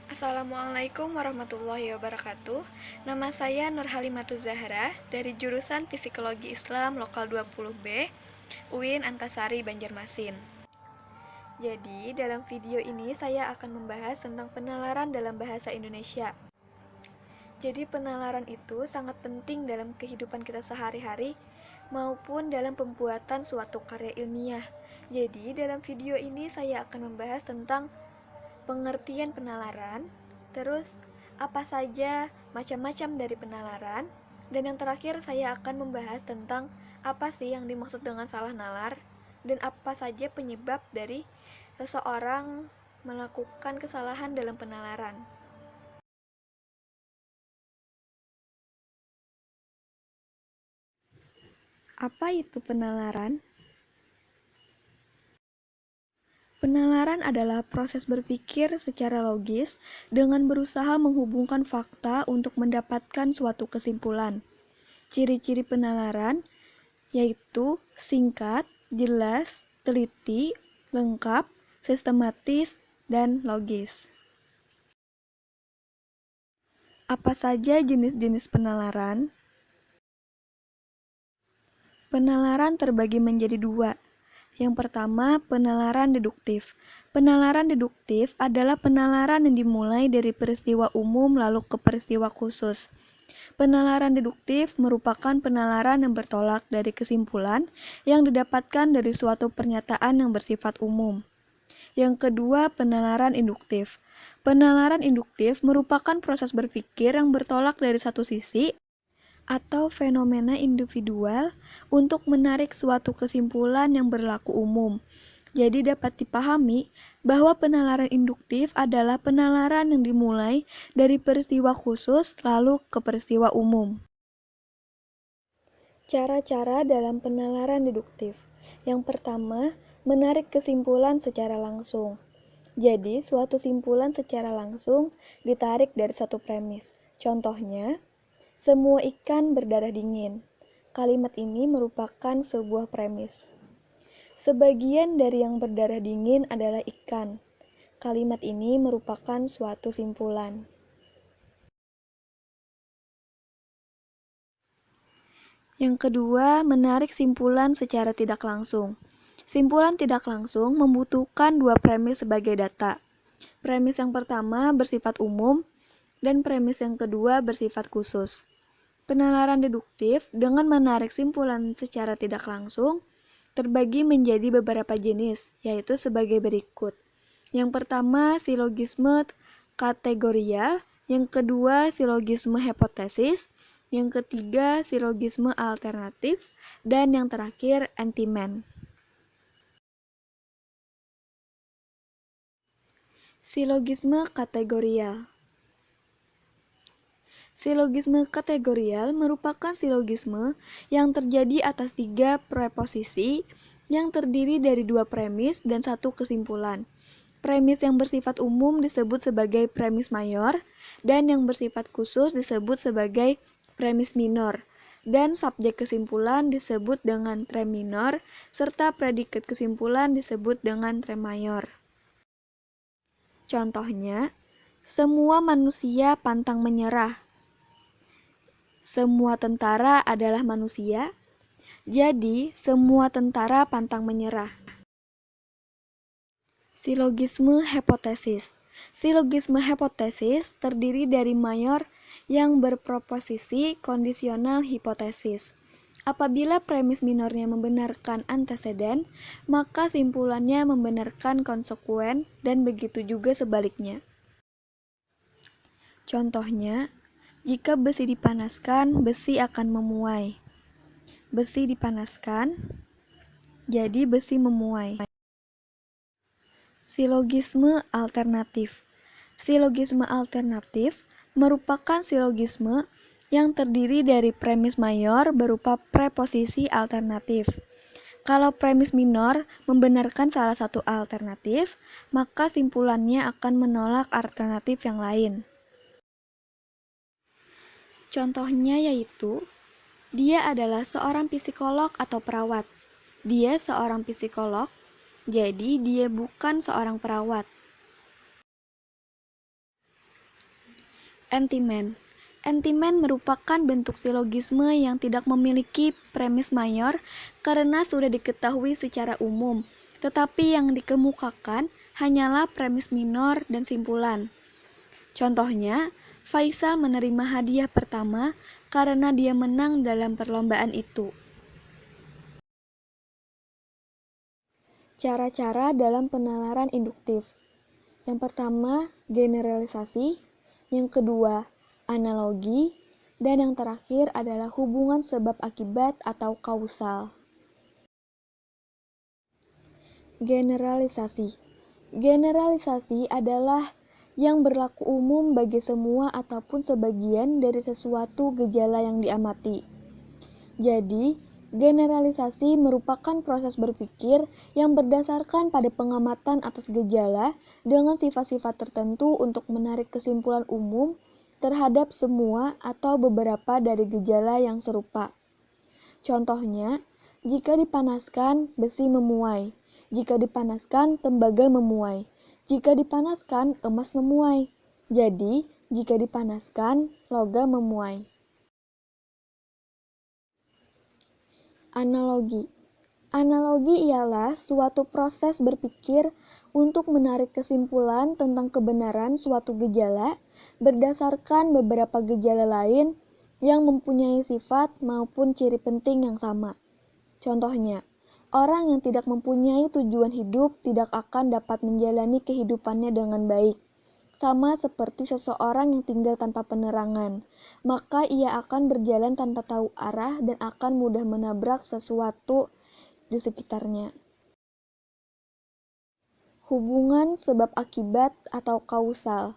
Assalamualaikum warahmatullahi wabarakatuh. Nama saya Nur Halimatul Zahra dari jurusan Psikologi Islam Lokal 20B, UIN Antasari Banjarmasin. Jadi, dalam video ini saya akan membahas tentang penalaran dalam bahasa Indonesia. Jadi, penalaran itu sangat penting dalam kehidupan kita sehari-hari maupun dalam pembuatan suatu karya ilmiah. Jadi, dalam video ini saya akan membahas tentang pengertian penalaran, terus apa saja macam-macam dari penalaran, dan yang terakhir saya akan membahas tentang apa sih yang dimaksud dengan salah nalar, dan apa saja penyebab dari seseorang melakukan kesalahan dalam penalaran. Apa itu penalaran? Penalaran adalah proses berpikir secara logis dengan berusaha menghubungkan fakta untuk mendapatkan suatu kesimpulan. Ciri-ciri penalaran yaitu singkat, jelas, teliti, lengkap, sistematis, dan logis. Apa saja jenis-jenis penalaran? Penalaran terbagi menjadi dua. Yang pertama, penalaran deduktif. Penalaran deduktif adalah penalaran yang dimulai dari peristiwa umum lalu ke peristiwa khusus. Penalaran deduktif merupakan penalaran yang bertolak dari kesimpulan yang didapatkan dari suatu pernyataan yang bersifat umum. Yang kedua, penalaran induktif. Penalaran induktif merupakan proses berpikir yang bertolak dari satu sisi atau fenomena individual untuk menarik suatu kesimpulan yang berlaku umum. Jadi dapat dipahami bahwa penalaran induktif adalah penalaran yang dimulai dari peristiwa khusus lalu ke peristiwa umum. Cara-cara dalam penalaran deduktif. Yang pertama, menarik kesimpulan secara langsung. Jadi, suatu simpulan secara langsung ditarik dari satu premis. Contohnya, semua ikan berdarah dingin. Kalimat ini merupakan sebuah premis. Sebagian dari yang berdarah dingin adalah ikan. Kalimat ini merupakan suatu simpulan. Yang kedua, menarik simpulan secara tidak langsung. Simpulan tidak langsung membutuhkan dua premis sebagai data. Premis yang pertama bersifat umum, dan premis yang kedua bersifat khusus. Penalaran deduktif dengan menarik simpulan secara tidak langsung terbagi menjadi beberapa jenis, yaitu sebagai berikut. Yang pertama, silogisme kategorial, yang kedua, silogisme hipotesis, yang ketiga, silogisme alternatif, dan yang terakhir, entimen. Silogisme kategorial. Silogisme kategorial merupakan silogisme yang terjadi atas tiga preposisi yang terdiri dari dua premis dan satu kesimpulan. Premis yang bersifat umum disebut sebagai premis mayor, dan yang bersifat khusus disebut sebagai premis minor, dan subjek kesimpulan disebut dengan trem minor, serta predikat kesimpulan disebut dengan trem mayor. Contohnya, semua manusia pantang menyerah. Semua tentara adalah manusia, jadi semua tentara pantang menyerah. Silogisme hipotesis. Silogisme hipotesis terdiri dari mayor yang berproposisi kondisional hipotesis. Apabila premis minornya membenarkan anteseden, maka simpulannya membenarkan konsekuen, dan begitu juga sebaliknya. Contohnya, jika besi dipanaskan, besi akan memuai. Besi dipanaskan, jadi besi memuai. Silogisme alternatif. Silogisme alternatif merupakan silogisme yang terdiri dari premis mayor berupa preposisi alternatif. Kalau premis minor membenarkan salah satu alternatif, maka simpulannya akan menolak alternatif yang lain. Contohnya yaitu, dia adalah seorang psikolog atau perawat. Dia seorang psikolog, jadi dia bukan seorang perawat. Entimen. Entimen merupakan bentuk silogisme yang tidak memiliki premis mayor karena sudah diketahui secara umum, tetapi yang dikemukakan hanyalah premis minor dan simpulan. Contohnya, Faisal menerima hadiah pertama karena dia menang dalam perlombaan itu. Cara-cara dalam penalaran induktif. Yang pertama, generalisasi. Yang kedua, analogi. Dan yang terakhir adalah hubungan sebab akibat atau kausal. Generalisasi. Generalisasi adalah yang berlaku umum bagi semua ataupun sebagian dari sesuatu gejala yang diamati. Jadi, generalisasi merupakan proses berpikir yang berdasarkan pada pengamatan atas gejala dengan sifat-sifat tertentu untuk menarik kesimpulan umum terhadap semua atau beberapa dari gejala yang serupa. Contohnya, jika dipanaskan, besi memuai. Jika dipanaskan, tembaga memuai. Jika dipanaskan, emas memuai. Jadi, jika dipanaskan, logam memuai. Analogi. Analogi ialah suatu proses berpikir untuk menarik kesimpulan tentang kebenaran suatu gejala berdasarkan beberapa gejala lain yang mempunyai sifat maupun ciri penting yang sama. Contohnya, orang yang tidak mempunyai tujuan hidup tidak akan dapat menjalani kehidupannya dengan baik. Sama seperti seseorang yang tinggal tanpa penerangan, maka ia akan berjalan tanpa tahu arah dan akan mudah menabrak sesuatu di sekitarnya. Hubungan sebab akibat atau kausal.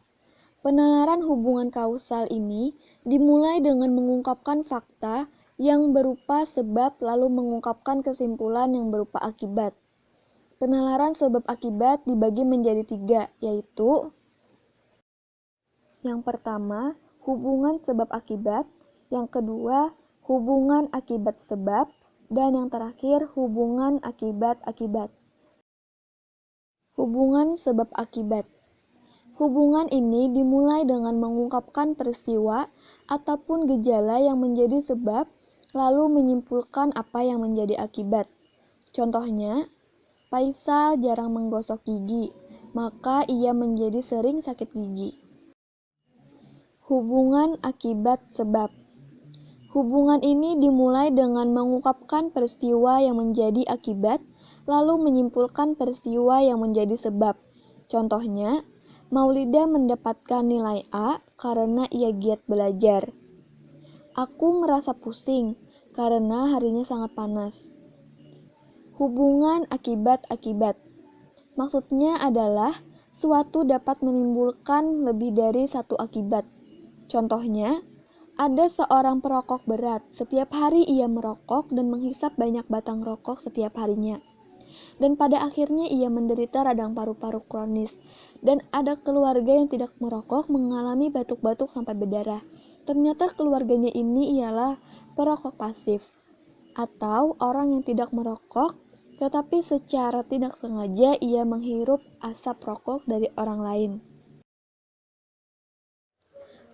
Penalaran hubungan kausal ini dimulai dengan mengungkapkan fakta yang berupa sebab lalu mengungkapkan kesimpulan yang berupa akibat. Penalaran sebab akibat dibagi menjadi 3, yaitu yang pertama, hubungan sebab akibat, yang kedua, hubungan akibat sebab, dan yang terakhir, hubungan akibat-akibat. Hubungan sebab akibat. Hubungan ini dimulai dengan mengungkapkan peristiwa ataupun gejala yang menjadi sebab, lalu menyimpulkan apa yang menjadi akibat. Contohnya, Faisal jarang menggosok gigi, maka ia menjadi sering sakit gigi. Hubungan akibat sebab. Hubungan ini dimulai dengan mengungkapkan peristiwa yang menjadi akibat, lalu menyimpulkan peristiwa yang menjadi sebab. Contohnya, Maulida mendapatkan nilai A karena ia giat belajar. Aku merasa pusing karena harinya sangat panas. Hubungan akibat-akibat. Maksudnya adalah suatu dapat menimbulkan lebih dari satu akibat. Contohnya, ada seorang perokok berat. Setiap hari ia merokok dan menghisap banyak batang rokok setiap harinya. Dan pada akhirnya ia menderita radang paru-paru kronis. Dan ada keluarga yang tidak merokok mengalami batuk-batuk sampai berdarah. Ternyata keluarganya ini ialah perokok pasif, atau orang yang tidak merokok, tetapi secara tidak sengaja ia menghirup asap rokok dari orang lain.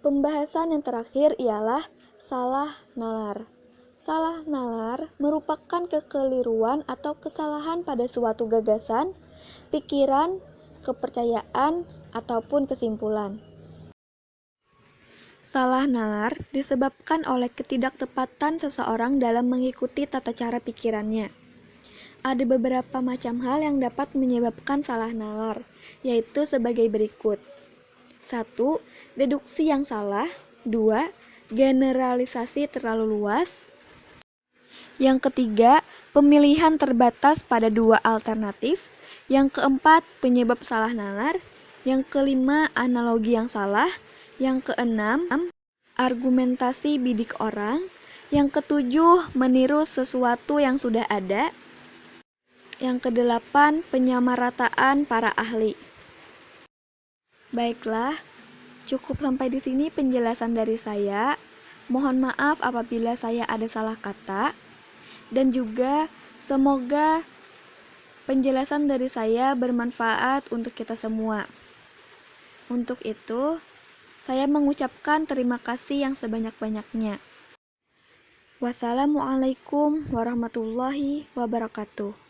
Pembahasan yang terakhir ialah salah nalar. Salah nalar merupakan kekeliruan atau kesalahan pada suatu gagasan, pikiran, kepercayaan, ataupun kesimpulan. Salah nalar disebabkan oleh ketidaktepatan seseorang dalam mengikuti tata cara pikirannya. Ada beberapa macam hal yang dapat menyebabkan salah nalar, yaitu sebagai berikut. 1. Deduksi yang salah. 2. Generalisasi terlalu luas. Yang ketiga, pemilihan terbatas pada 2 alternatif. Yang keempat, penyebab salah nalar. Yang kelima, analogi yang salah. Yang keenam, argumentasi bidik orang. Yang ketujuh, meniru sesuatu yang sudah ada. Yang kedelapan, penyamarataan para ahli. Baiklah, cukup sampai di sini penjelasan dari saya. Mohon maaf apabila saya ada salah kata. Dan juga semoga penjelasan dari saya bermanfaat untuk kita semua. Untuk itu, Saya mengucapkan terima kasih yang sebanyak-banyaknya. Wassalamualaikum warahmatullahi wabarakatuh.